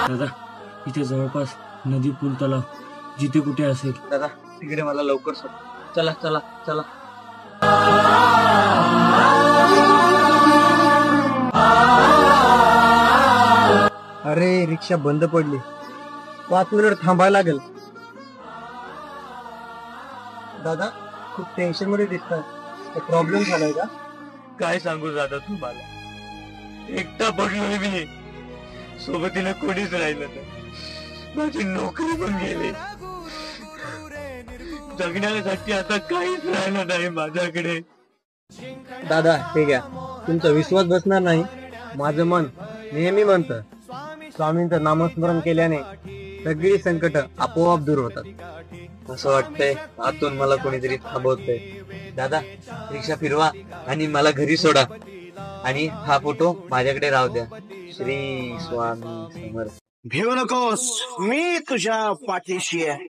दादा इथे जवळपास नदी पूल तलाव जिथे कुठे असेल दादा तिकडे मला लवकर सोड. चला चला चला. अरे रिक्षा बंद पडली. 5 मिनिट थांबायला लागेल. दादा खूप टेन्शन मध्ये दिसतात. प्रॉब्लेम झालाय का? काय सांगू दादा तुम्हाला, एकटा पडलोय मी. सोबतीला कोणीच राहिलं नाही. माझी नोकरी पण गेली. जगण्यासाठी आता काहीच राहिलं नाही माझ्याकडे. दादा ठीक आहे, तुमचा विश्वास बसणार नाही. माझं मन नेहमी म्हणतं स्वामींचं नामस्मरण केल्याने सगळी संकट आपोआप दूर होतात. असं वाटतंय आतून मला कोणीतरी थांबवतंय. दादा रिक्षा फिरवा आणि मला घरी सोडा. आणि हा फोटो माझ्याकडे राहू द्या. श्री स्वामी समर्थ. भिवू नकोस, मी तुझ्या पाठीशी आहे.